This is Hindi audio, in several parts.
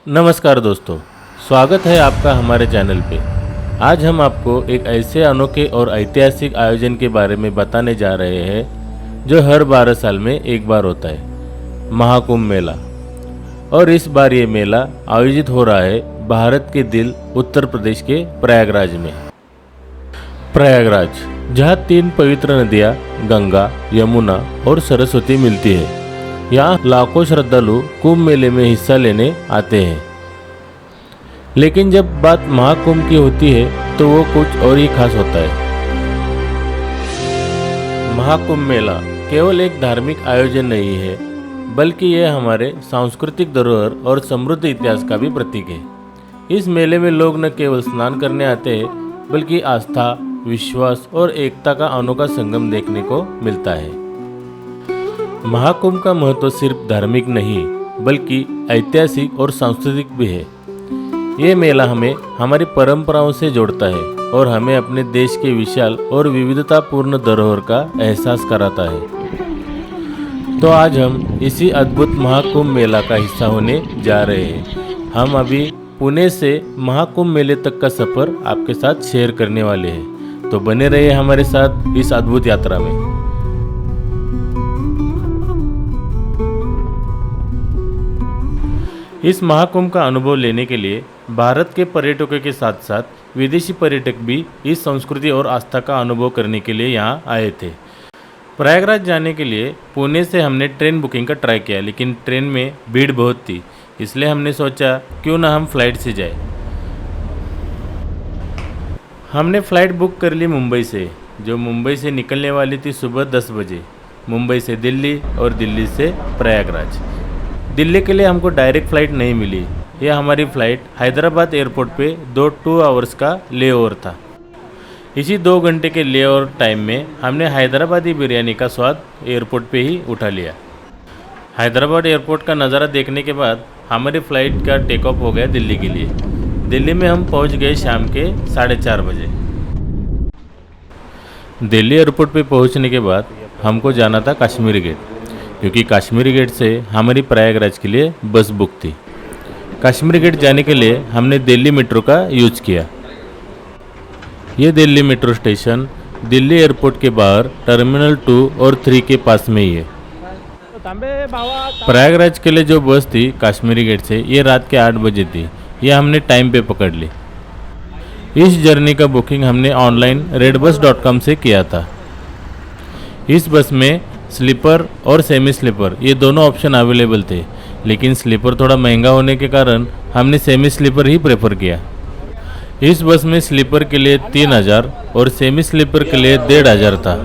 नमस्कार दोस्तों, स्वागत है आपका हमारे चैनल पे। आज हम आपको एक ऐसे अनोखे और ऐतिहासिक आयोजन के बारे में बताने जा रहे हैं जो हर 12 साल में एक बार होता है, महाकुंभ मेला। और इस बार ये मेला आयोजित हो रहा है भारत के दिल उत्तर प्रदेश के प्रयागराज में। प्रयागराज, जहाँ 3 पवित्र नदियाँ गंगा, यमुना और सरस्वती मिलती है। यहाँ लाखों श्रद्धालु कुंभ मेले में हिस्सा लेने आते हैं। लेकिन जब बात महाकुंभ की होती है तो वो कुछ और ही खास होता है। महाकुंभ मेला केवल एक धार्मिक आयोजन नहीं है, बल्कि यह हमारे सांस्कृतिक धरोहर और समृद्ध इतिहास का भी प्रतीक है। इस मेले में लोग न केवल स्नान करने आते हैं, बल्कि आस्था, विश्वास और एकता का अनोखा संगम देखने को मिलता है। महाकुंभ का महत्व सिर्फ धार्मिक नहीं, बल्कि ऐतिहासिक और सांस्कृतिक भी है। ये मेला हमें हमारी परंपराओं से जोड़ता है और हमें अपने देश के विशाल और विविधतापूर्ण धरोहर का एहसास कराता है। तो आज हम इसी अद्भुत महाकुंभ मेला का हिस्सा होने जा रहे हैं। हम अभी पुणे से महाकुंभ मेले तक का सफ़र आपके साथ शेयर करने वाले हैं। तो बने रहिए हमारे साथ इस अद्भुत यात्रा में। इस महाकुंभ का अनुभव लेने के लिए भारत के पर्यटकों के साथ साथ विदेशी पर्यटक भी इस संस्कृति और आस्था का अनुभव करने के लिए यहाँ आए थे। प्रयागराज जाने के लिए पुणे से हमने ट्रेन बुकिंग का ट्राई किया, लेकिन ट्रेन में भीड़ बहुत थी, इसलिए हमने सोचा क्यों ना हम फ्लाइट से जाए। हमने फ़्लाइट बुक कर ली मुंबई से, जो मुंबई से निकलने वाली थी सुबह 10 बजे। मुंबई से दिल्ली और दिल्ली से प्रयागराज। दिल्ली के लिए हमको डायरेक्ट फ़्लाइट नहीं मिली। यह हमारी फ़्लाइट हैदराबाद एयरपोर्ट पे 2 आवर्स का लेओवर था। इसी 2 घंटे के लेओवर टाइम में हमने हैदराबादी बिरयानी का स्वाद एयरपोर्ट पे ही उठा लिया। हैदराबाद एयरपोर्ट का नज़ारा देखने के बाद हमारी फ़्लाइट का टेक ऑफ हो गया दिल्ली के लिए। दिल्ली में हम पहुंच गए शाम के 4:30 बजे। दिल्ली एयरपोर्ट पे पहुंचने के बाद हमको जाना था कश्मीरी गेट, क्योंकि कश्मीरी गेट से हमारी प्रयागराज के लिए बस बुक थी। कश्मीरी गेट जाने के लिए हमने दिल्ली मेट्रो का यूज़ किया। ये Delhi metro station Delhi airport के बाहर टर्मिनल 2 और 3 के पास में ही है। प्रयागराज के लिए जो बस थी कश्मीरी गेट से, ये रात के 8 बजे थी। ये हमने टाइम पे पकड़ ली। इस जर्नी का बुकिंग हमने ऑनलाइन redbus.com से किया था। इस बस में स्लीपर और सेमी स्लीपर ये दोनों ऑप्शन अवेलेबल थे, लेकिन स्लीपर थोड़ा महंगा होने के कारण हमने सेमी स्लीपर ही प्रेफर किया। इस बस में स्लीपर के लिए 3000 और सेमी स्लीपर के लिए 1500 था।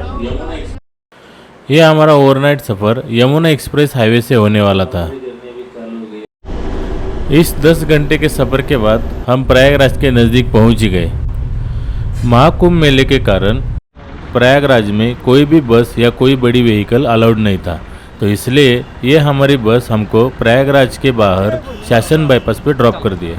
यह हमारा ओवरनाइट सफ़र यमुना एक्सप्रेस हाईवे से होने वाला था। इस 10 घंटे के सफ़र के बाद हम प्रयागराज के नज़दीक पहुंच ही गए। महाकुंभ मेले के कारण प्रयागराज में कोई भी बस या कोई बड़ी व्हीकल अलाउड नहीं था, तो इसलिए ये हमारी बस हमको प्रयागराज के बाहर शासन बाईपास पे ड्रॉप कर दिए।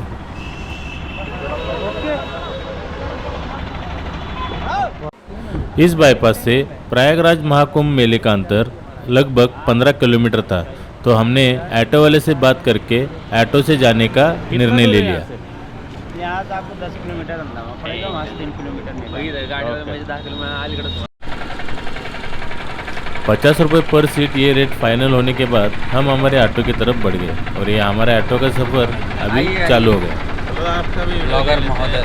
इस बाईपास से प्रयागराज महाकुंभ मेले का अंतर लगभग 15 किलोमीटर था, तो हमने ऑटो वाले से बात करके ऑटो से जाने का निर्णय ले लिया। यहाँ से आपको 10 किलोमीटर अंदर पड़ेगा, वहाँ से 3 किलोमीटर नहीं। 50 रुपये पर सीट ये रेट फाइनल होने के बाद हम हमारे ऑटो की तरफ बढ़ गए और ये हमारे ऑटो का सफ़र अभी चालू हो गया। आपका भी ब्लॉगर महोदय,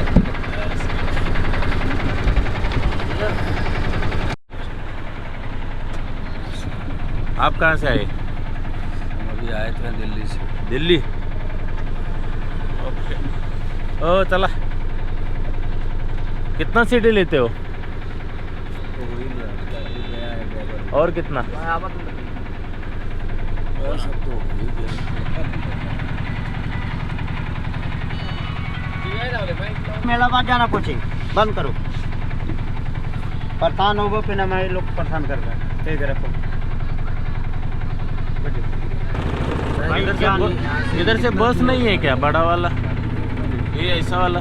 आप कहाँ से आए? अभी आए थे दिल्ली से। दिल्ली? ओके। ओ चला, कितना सीटें लेते हो और कितना? और सब तो मेला बाद जाना कोचिंग बंद करो। परेशान हो फिर हमारे लोग परेशान कर रहे हैं। ठीक है, रखो। इधर से बस नहीं है क्या बड़ा वाला? ये ऐसा वाला?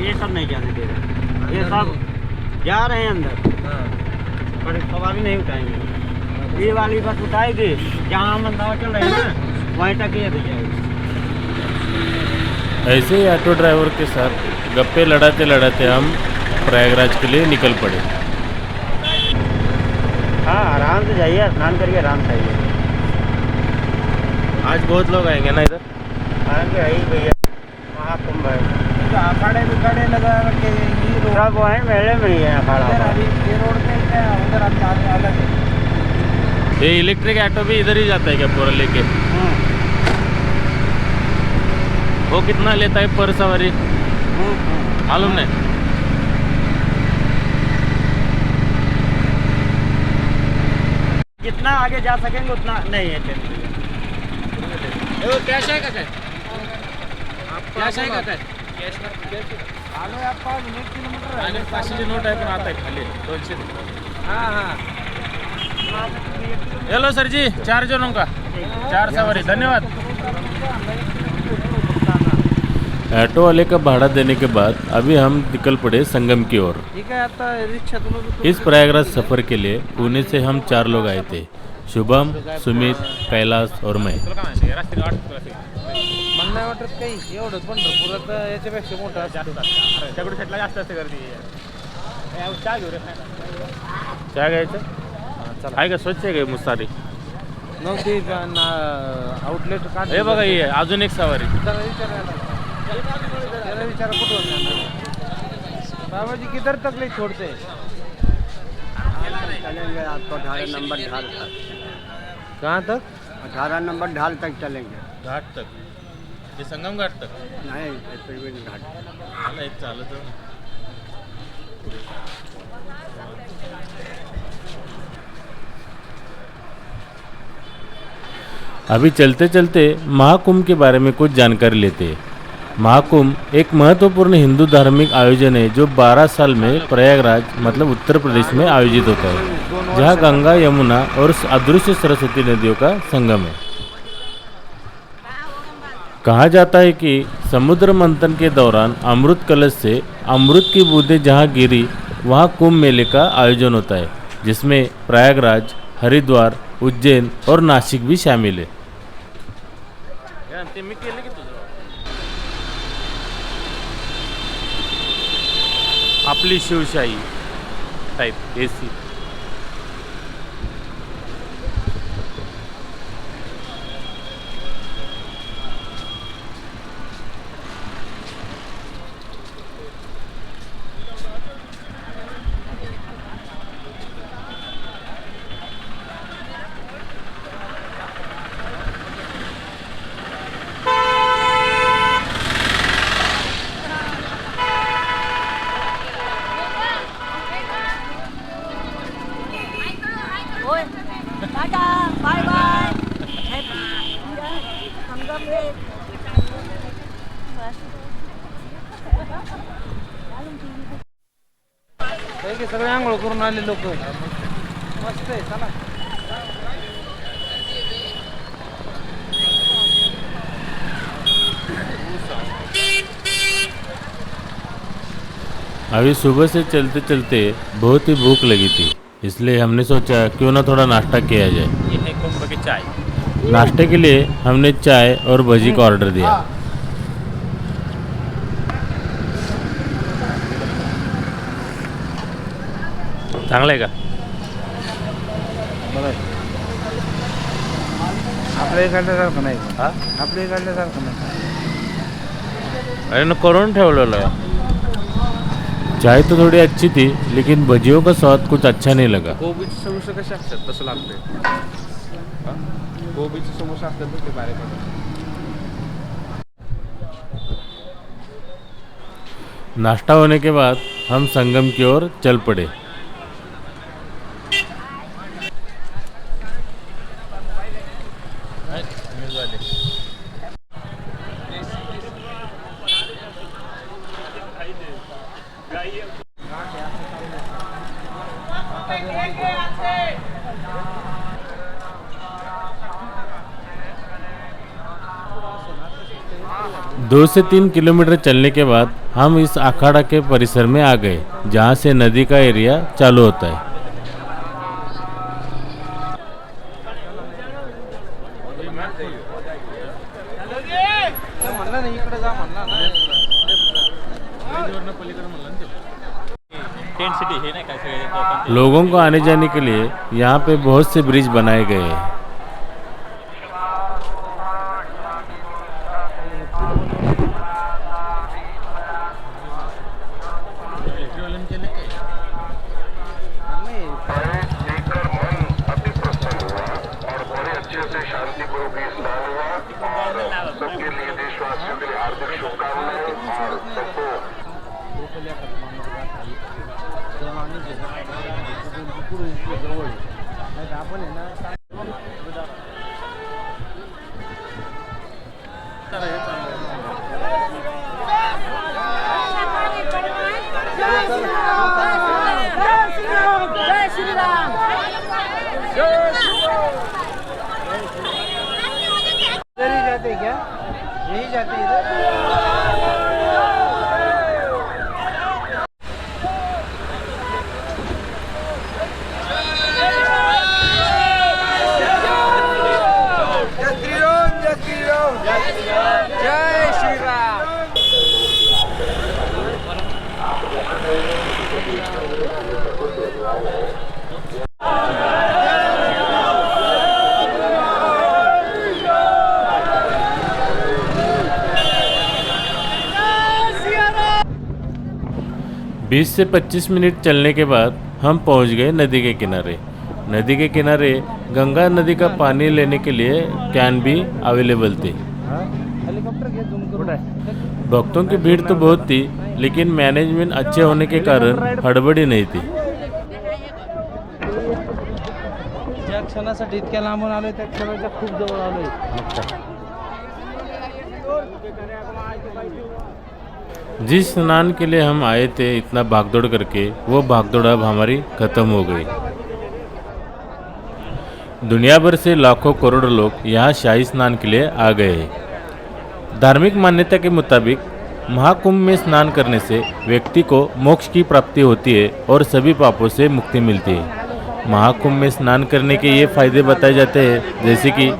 ये सब नहीं जाने दे रहे, ये सब जा रहे हैं अंदर, पर सवारी नहीं उठाएंगे। ये वाली बस उठाएगी, जहाँ हम अंदाजा चल रहे हैं ना वहीं तक ये भी जाएगी। ऐसे ही ऑटो ड्राइवर के साथ गप्पे लड़ाते लड़ाते हम प्रयागराज के लिए निकल पड़े। हाँ आराम से जाइए, स्नान करिए, आराम से आइए। आज बहुत लोग आएंगे ना इधर। आराम से आइए भैया, महाकुंभ है। अखाड़े भी खड़े लगा रखे ये रोड सब वो है, मेले में ही है अखाड़ा। इधर अभी ये रोड पे है, उधर अभी आगे अलग है। ये इलेक्ट्रिक ऑटो भी इधर ही जाता है क्या पूरा लेके? वो कितना लेता है पर सवारी मालूम नहीं? जितना आगे जा सकेंगे उतना नहीं है ट्रेन। कैश आहे का काय? कॅश आहे का काय? आलोय आपण 1 किलोमीटर आहे. 500ची नोट आहे पण आता आहे खाली 200। हां हां. हेलो सर जी, 4 जनों का 4 सवारी, धन्यवाद। ऑटो वाले का भाड़ा देने के बाद अभी हम निकल पड़े संगम की ओर। ठीक आहे, आता रिक्षातून इस प्रयागराज सफर के लिए पुणे से हम 4 लोग आए थे, शुभम, सुमित, कैलाश और मैं। मला नाही वाटत काही एवढं पंढरपुरात याच्यापेक्षा मोठं असतं. दगडूशेठला जास्त असते गर्दी। चहा घेऊ रे, चहा घ्यायचं आहे का? स्वच्छ आहे का मुस्तारी? नव्हती आउटलेट काढ. हे बघा, ही आहे अजून एक सवारी। त्याला विचारा कुठं बाबाजी किधर तक ले छोड़ते हैं? चलेंगे आपको 18 नंबर ढाल तक। कहाँ तक? 18 नंबर ढाल तक चलेंगे। घाट तक? ये संगम घाट तक? नहीं, त्रिवेणी घाट। मला एक चालत जाऊ ना। अभी चलते चलते महाकुंभ के बारे में कुछ जानकारी लेते हैं। महाकुंभ एक महत्वपूर्ण हिंदू धार्मिक आयोजन है जो 12 साल में प्रयागराज मतलब उत्तर प्रदेश में आयोजित होता है, जहाँ गंगा, यमुना और अदृश्य सरस्वती नदियों का संगम है। कहा जाता है कि समुद्र मंथन के दौरान अमृत कलश से अमृत की बूंदें जहाँ गिरी वहाँ कुंभ मेले का आयोजन होता है, जिसमें प्रयागराज, हरिद्वार, उज्जैन और नासिक भी शामिल है। आपली Shivshahi type AC. Tata bye bye संगम रे। काही सगळे आंघोळ करून आले लोक। मस्त आहे, चला। अभी सुबह से चलते चलते बहुत ही भूख लगी थी, इसलिए हमने सोचा क्यों ना थोड़ा नाश्ता किया जाए। ये है कुंभ की चाय। नाश्ते के लिए हमने चाय और भजी का ऑर्डर दिया। चांगलं आहे का? आपल्या इकडल्यासारखं नाही। हा? आपल्या इकडल्यासारखं नाही। अरे न करून ठेवलेलं आहे। चाय तो थोड़ी अच्छी थी, लेकिन भजियों का स्वाद कुछ अच्छा नहीं लगा। गोबीचे समोसे कसे असतात तसं लागतंय। गोबीचे समोसे असतात तसे बारीक बारीक। नाश्ता होने के बाद हम संगम की ओर चल पड़े। दो से 3 किलोमीटर चलने के बाद हम इस अखाड़ा के परिसर में आ गए, जहाँ से नदी का एरिया चालू होता है। म्हणलं नाही तिकडे जा म्हणला ना टेंट सिटी है ना कैसे लोगों को आने जाने के लिए यहाँ पे बहुत से ब्रिज बनाए गए हैं। जाते क्या यही जाते इधर जय श्री राम। बीस से 25 मिनट चलने के बाद हम पहुंच गए नदी के किनारे। नदी के किनारे गंगा नदी का पानी लेने के लिए कैन भी अवेलेबल थे। भक्तों की भीड़ तो बहुत थी, लेकिन मैनेजमेंट अच्छे होने के कारण हड़बड़ी नहीं थी। ज्या क्षणासाठी इतक्या लांबून आलोय त्या क्षणाच्या खूप जवळ आलोय। जिस स्नान के लिए हम आए थे इतना भागदौड़ करके, वो भागदौड़ अब हमारी खत्म हो गई। दुनिया भर से लाखों करोड़ों लोग यहाँ शाही स्नान के लिए आ गए हैं। धार्मिक मान्यता के मुताबिक महाकुंभ में स्नान करने से व्यक्ति को मोक्ष की प्राप्ति होती है और सभी पापों से मुक्ति मिलती है। महाकुंभ में स्नान करने के ये फायदे बताए जाते हैं, जैसे कि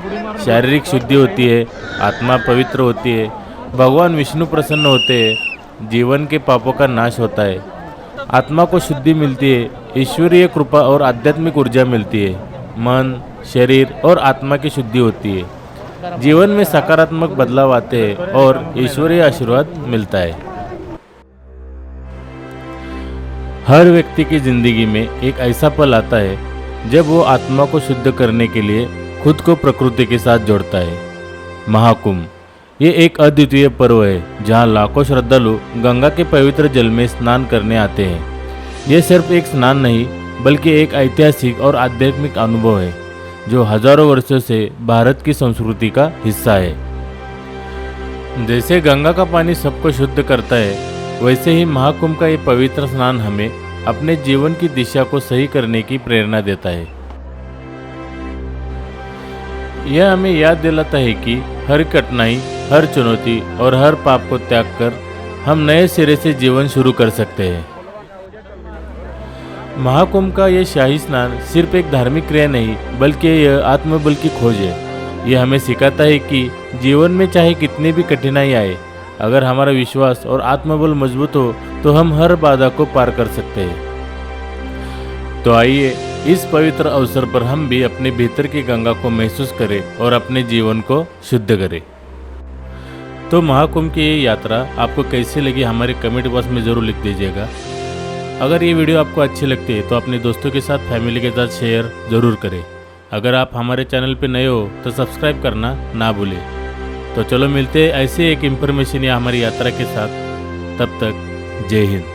शारीरिक शुद्धि होती है, आत्मा पवित्र होती है, भगवान विष्णु प्रसन्न होते हैं, जीवन के पापों का नाश होता है, आत्मा को शुद्धि मिलती है, ईश्वरीय कृपा और आध्यात्मिक ऊर्जा मिलती है, मन, शरीर और आत्मा की शुद्धि होती है, जीवन में सकारात्मक बदलाव आते हैं और ईश्वरीय आशीर्वाद मिलता है। हर व्यक्ति की जिंदगी में एक ऐसा पल आता है जब वो आत्मा को शुद्ध करने के लिए खुद को प्रकृति के साथ जोड़ता है। महाकुंभ ये एक अद्वितीय पर्व है जहाँ लाखों श्रद्धालु गंगा के पवित्र जल में स्नान करने आते हैं। ये सिर्फ एक स्नान नहीं, बल्कि एक ऐतिहासिक और आध्यात्मिक अनुभव है जो हजारों वर्षों से भारत की संस्कृति का हिस्सा है। जैसे गंगा का पानी सबको शुद्ध करता है, वैसे ही महाकुंभ का ये पवित्र स्नान हमें अपने जीवन की दिशा को सही करने की प्रेरणा देता है। यह हमें याद दिलाता है कि हर कठिनाई, हर चुनौती और हर पाप को त्याग कर हम नए सिरे से जीवन शुरू कर सकते हैं। महाकुंभ का यह शाही स्नान सिर्फ एक धार्मिक क्रिया नहीं, बल्कि यह आत्मबल की खोज है। यह हमें सिखाता है कि जीवन में चाहे कितनी भी कठिनाई आए, अगर हमारा विश्वास और आत्मबल मजबूत हो तो हम हर बाधा को पार कर सकते हैं। तो आइए इस पवित्र अवसर पर हम भी अपने भीतर की गंगा को महसूस करें और अपने जीवन को शुद्ध करें। तो महाकुंभ की ये यात्रा आपको कैसी लगी हमारे कमेंट बॉक्स में ज़रूर लिख दीजिएगा। अगर ये वीडियो आपको अच्छी लगती है तो अपने दोस्तों के साथ, फैमिली के साथ शेयर ज़रूर करें। अगर आप हमारे चैनल पर नए हो तो सब्सक्राइब करना ना भूलें। तो चलो मिलते हैं ऐसे एक इन्फॉर्मेशन या हमारी यात्रा के साथ। तब तक जय हिंद।